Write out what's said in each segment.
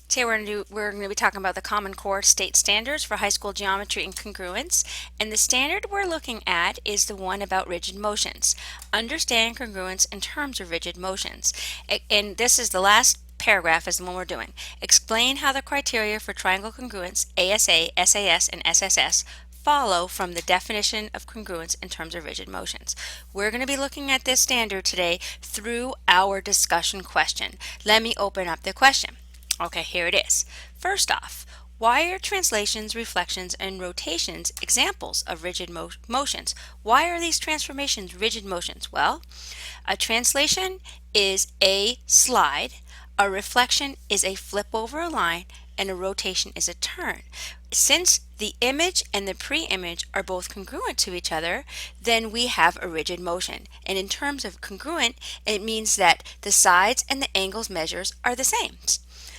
Today we're going to be talking about the Common Core state standards for high school geometry and congruence. And the standard we're looking at is the one about rigid motions. Understand congruence in terms of rigid motions. And this is the last paragraph is the one we're doing. Explain how the criteria for triangle congruence, ASA, SAS, and SSS follow from the definition of congruence in terms of rigid motions. We're going to be looking at this standard today through our discussion question. Let me open up the question. Okay, here it is. First off, why are translations, reflections, and rotations examples of rigid motions? Why are these transformations rigid motions? Well, a translation is a slide, a reflection is a flip over a line, and a rotation is a turn. Since the image and the pre-image are both congruent to each other, then we have a rigid motion. And in terms of congruent, it means that the sides and the angles measures are the same.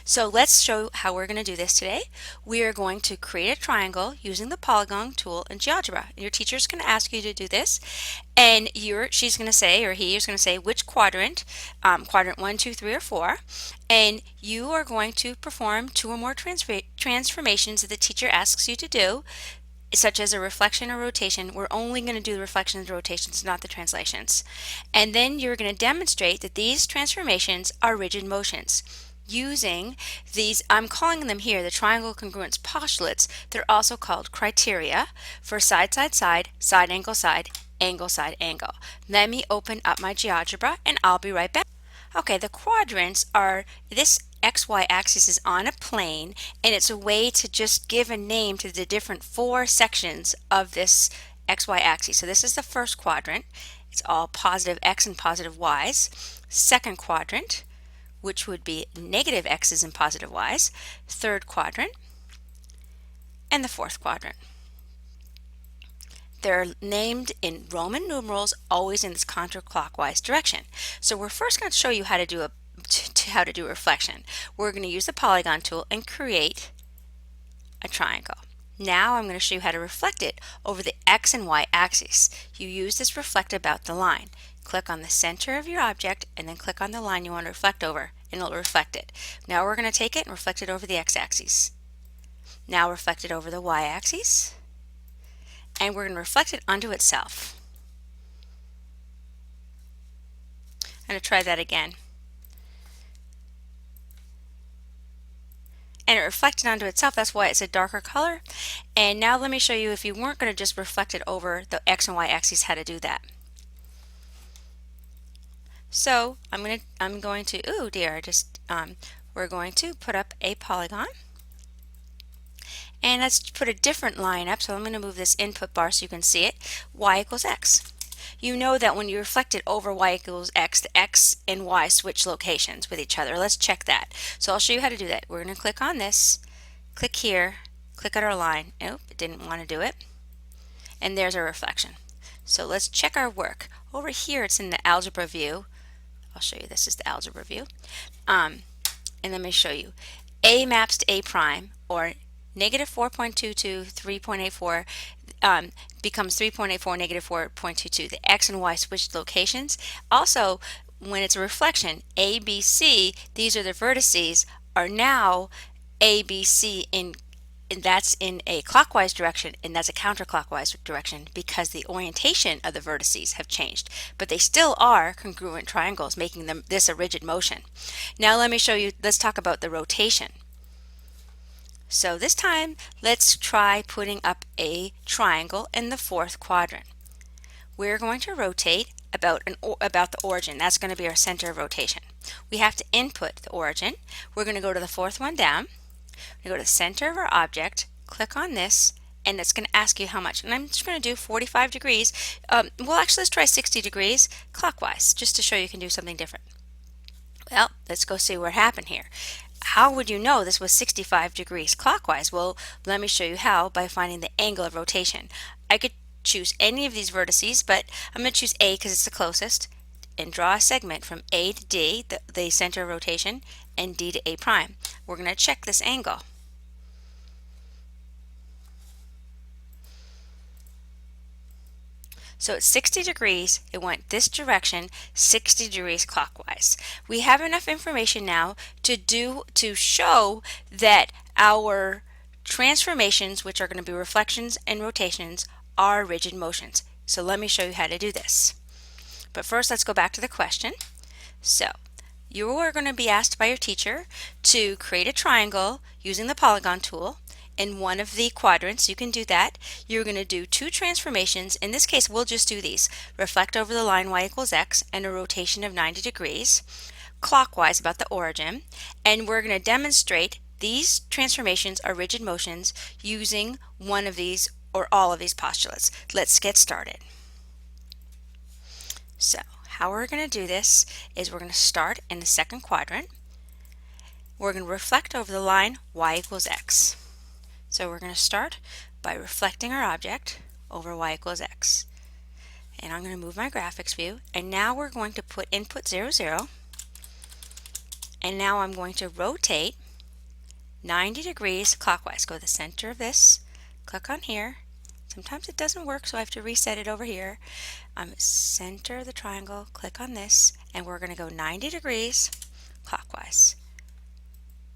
So let's show how we're going to do this today. We are going to create a triangle using the polygon tool in GeoGebra. Your teacher's going to ask you to do this, and she's going to say, or he is going to say, which quadrant, quadrant 1, 2, 3, or 4, and you are going to perform 2 or more transformations that the teacher asks you to do, such as a reflection or rotation. We're only going to do the reflections and rotations, not the translations. And then you're going to demonstrate that these transformations are rigid motions. Using these, I'm calling them here the triangle congruence postulates. They're also called criteria for side, side, side, side, angle, side, angle, side, angle. Let me open up my GeoGebra and I'll be right back. Okay, the quadrants are, this XY axis is on a plane, and it's a way to just give a name to the different 4 sections of this XY axis. So this is the first quadrant. It's all positive X and positive Y's. Second quadrant, which would be negative X's and positive Y's, third quadrant, and the fourth quadrant. They're named in Roman numerals, always in this counterclockwise direction. So we're first going to show you how to do a reflection. We're going to use the polygon tool and create a triangle. Now I'm going to show you how to reflect it over the X and Y axis. You use this reflect about the line. Click on the center of your object and then click on the line you want to reflect over, and it'll reflect it. Now we're going to take it and reflect it over the X-axis. Now reflect it over the Y-axis, and we're going to reflect it onto itself. I'm going to try that again. And it reflected onto itself. That's why it's a darker color. And now let me show you, if you weren't going to just reflect it over the X and Y axes, how to do that. So I'm going to we're going to put up a polygon, and let's put a different line up. So I'm going to move this input bar so you can see it. Y equals X. You know that when you reflect it over Y equals X, the X and Y switch locations with each other. Let's check that. So I'll show you how to do that. We're going to click on this, click here, click on our line. Nope, it didn't want to do it. And there's our reflection. So let's check our work. Over here it's in the algebra view. I'll show you, this is the algebra view. And let me show you. A maps to A prime, or negative 4.22, 3.84 becomes 3.84, negative 4.22. The X and Y switched locations. Also, when it's a reflection, A, B, C, these are the vertices, are now A, B, C and that's in a clockwise direction, and that's a counterclockwise direction because the orientation of the vertices have changed. But they still are congruent triangles, making them this a rigid motion. Now let me show you, let's talk about the rotation. So this time, let's try putting up a triangle in the fourth quadrant. We're going to rotate about the origin. That's going to be our center of rotation. We have to input the origin. We're going to go to the fourth one down. We go to the center of our object, click on this, and it's going to ask you how much. And I'm just going to do 45 degrees. Well, actually, let's try 60 degrees clockwise, just to show you can do something different. Well, let's go see what happened here. How would you know this was 65 degrees clockwise? Well, let me show you how, by finding the angle of rotation. I could choose any of these vertices, but I'm going to choose A because it's the closest, and draw a segment from A to D, the center of rotation, and D to A prime. We're going to check this angle. So at 60 degrees, it went this direction, 60 degrees clockwise. We have enough information now to show that our transformations, which are going to be reflections and rotations, are rigid motions. So let me show you how to do this. But first, let's go back to the question. So you are going to be asked by your teacher to create a triangle using the polygon tool. In one of the quadrants, you can do that. You're going to do two transformations. In this case, we'll just do these. Reflect over the line y equals x and a rotation of 90 degrees clockwise about the origin. And we're going to demonstrate these transformations are rigid motions using one of these or all of these postulates. Let's get started. So how we're going to do this is we're going to start in the second quadrant. We're going to reflect over the line y equals x. So we're going to start by reflecting our object over y equals x. And I'm going to move my graphics view, and now we're going to put input 0, 0. And now I'm going to rotate 90 degrees clockwise. Go to the center of this, click on here. Sometimes it doesn't work, so I have to reset it over here. Center of the triangle, click on this, and we're going to go 90 degrees clockwise.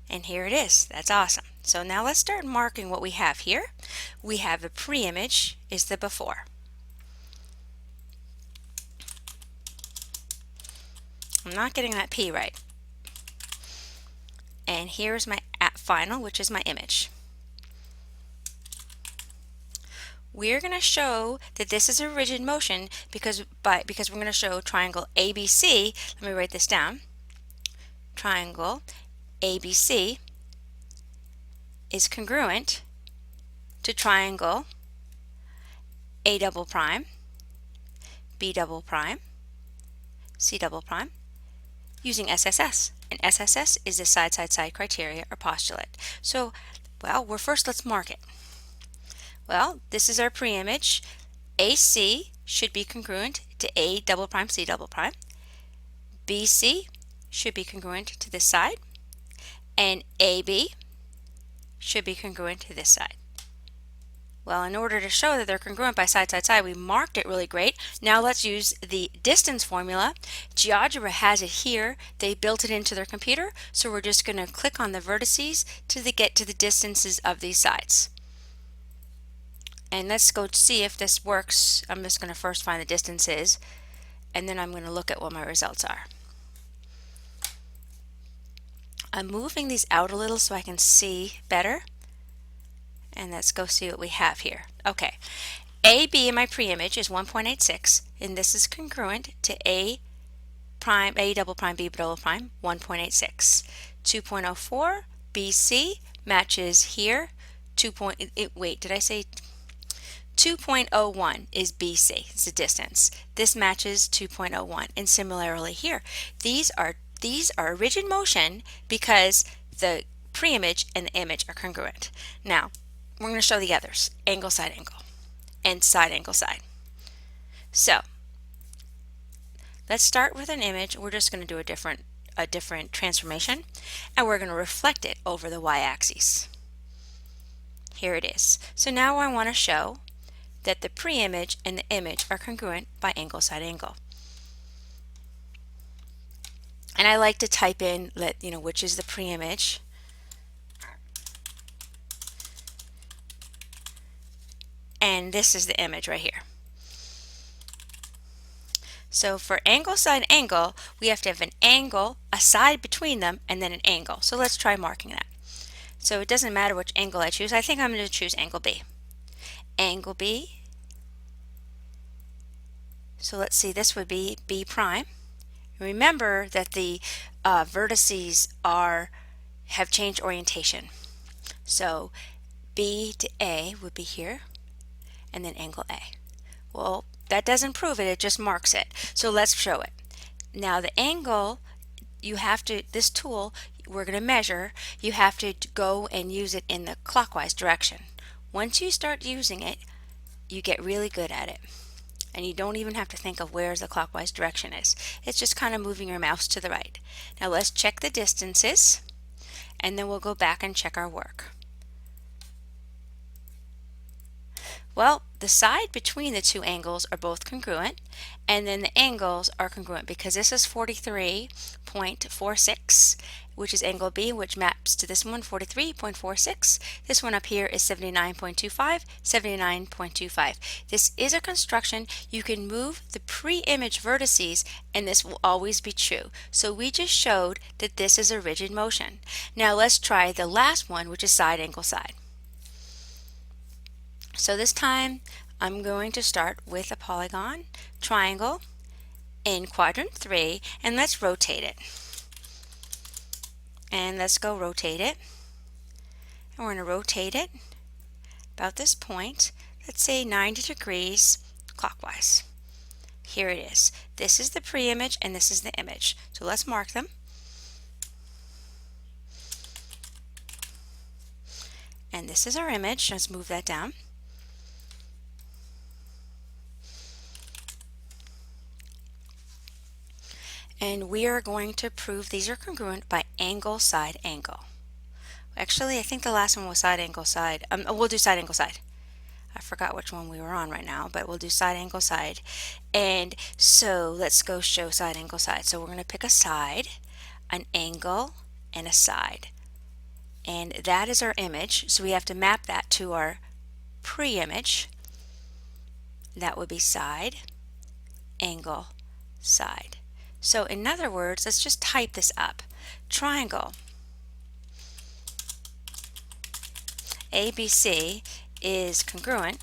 And here it is. That's awesome. So now let's start marking what we have here. We have the pre-image is the before. I'm not getting that P right. And here's my final, which is my image. We're going to show that this is a rigid motion because we're going to show triangle ABC. Let me write this down. Triangle ABC is congruent to triangle A double prime, B double prime, C double prime using SSS. And SSS is the side-side-side criteria or postulate. So, well, let's mark it. Well, this is our pre-image. AC should be congruent to A double prime, C double prime. BC should be congruent to this side. And AB should be congruent to this side. Well, in order to show that they're congruent by side, side, side, we marked it really great. Now let's use the distance formula. GeoGebra has it here. They built it into their computer, so we're just going to click on the vertices to get to the distances of these sides. And let's go see if this works. I'm just going to first find the distances, and then I'm going to look at what my results are. I'm moving these out a little so I can see better. And let's go see what we have here. Okay, AB in my pre-image is 1.86, and this is congruent to A prime, A double prime, B double prime, 1.86. 2.04 BC matches here. 2.01 is BC. It's the distance. This matches 2.01, and similarly here, these are rigid motion because the pre-image and the image are congruent. Now, we're going to show the others, angle, side, angle, and side, angle, side. So, let's start with an image. We're just going to do a different transformation, and we're going to reflect it over the y-axis. Here it is. So now I want to show that the pre-image and the image are congruent by angle, side, angle. And I like to type in, which is the pre-image. And this is the image right here. So for angle, side, angle, we have to have an angle, a side between them, and then an angle. So let's try marking that. So it doesn't matter which angle I choose. I think I'm going to choose angle B. Angle B. So let's see, this would be B prime. Remember that the vertices have changed orientation. So B to A would be here, and then angle A. Well, that doesn't prove it, it just marks it. So let's show it. Now the angle, this tool, we're going to measure, you have to go and use it in the clockwise direction. Once you start using it, you get really good at it. And you don't even have to think of where the clockwise direction is. It's just kind of moving your mouse to the right. Now let's check the distances, and then we'll go back and check our work. Well, the side between the two angles are both congruent, and then the angles are congruent because this is 43.46, which is angle B, which maps to this one, 43.46. This one up here is 79.25, 79.25. This is a construction. You can move the pre-image vertices, and this will always be true. So we just showed that this is a rigid motion. Now let's try the last one, which is side angle side. So this time I'm going to start with a polygon triangle in quadrant 3, and let's rotate it. And let's go rotate it. And we're going to rotate it about this point, let's say 90 degrees clockwise. Here it is. This is the pre-image and this is the image. So let's mark them. And this is our image. Let's move that down. And we are going to prove these are congruent by angle, side, angle. Actually, I think the last one was side, angle, side. We'll do side, angle, side. I forgot which one we were on right now, but we'll do side, angle, side. And so let's go show side, angle, side. So we're going to pick a side, an angle, and a side. And that is our image. So we have to map that to our pre-image. That would be side, angle, side. So in other words, let's just type this up. Triangle ABC is congruent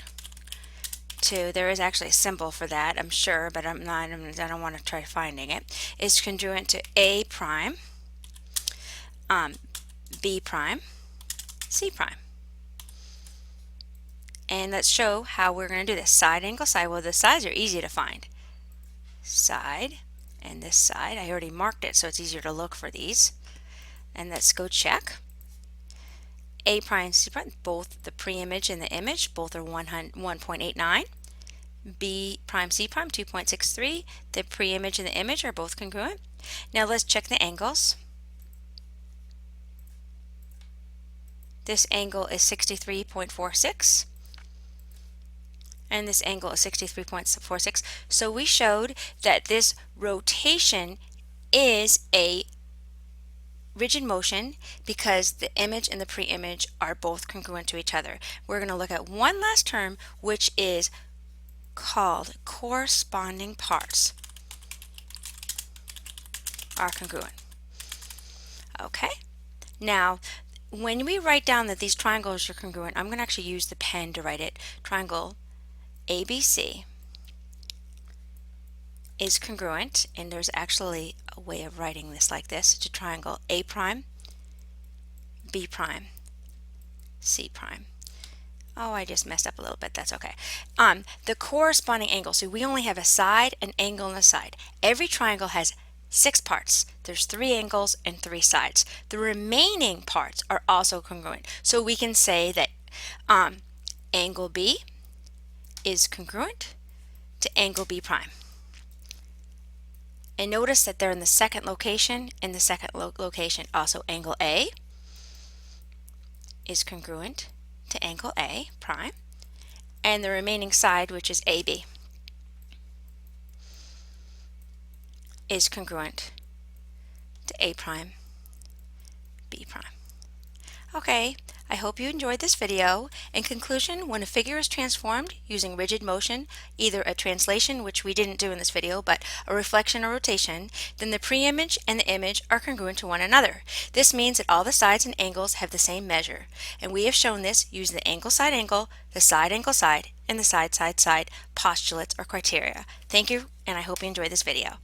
to, there is actually a symbol for that, I'm sure, but I don't want to try finding it. Is congruent to A prime, B prime, C prime. And let's show how we're going to do this. Side, angle, side. Well, the sides are easy to find. Side and this side. I already marked it, so it's easier to look for these. And let's go check. A prime, C prime, both the pre-image and the image, both are 1.89. B prime, C prime, 2.63. The pre-image and the image are both congruent. Now let's check the angles. This angle is 63.46. And this angle is 63.46. So we showed that this rotation is a rigid motion because the image and the pre-image are both congruent to each other. We're going to look at one last term, which is called corresponding parts are congruent. Okay, now when we write down that these triangles are congruent, I'm going to actually use the pen to write it. Triangle ABC is congruent, and there's actually a way of writing this like this. It's a triangle A prime, B prime, C prime. Oh, I just messed up a little bit. That's okay. The corresponding angle. So we only have a side, an angle, and a side. Every triangle has 6 parts. There's 3 angles and 3 sides. The remaining parts are also congruent. So we can say that angle B is congruent to angle B prime. And notice that they're in the second location. In the second location, also angle A is congruent to angle A prime. And the remaining side, which is AB, is congruent to A prime, B prime. Okay, I hope you enjoyed this video. In conclusion, when a figure is transformed using rigid motion, either a translation, which we didn't do in this video, but a reflection or rotation, then the pre-image and the image are congruent to one another. This means that all the sides and angles have the same measure, and we have shown this using the angle side angle, the side angle side, and the side side side postulates or criteria. Thank you, and I hope you enjoyed this video.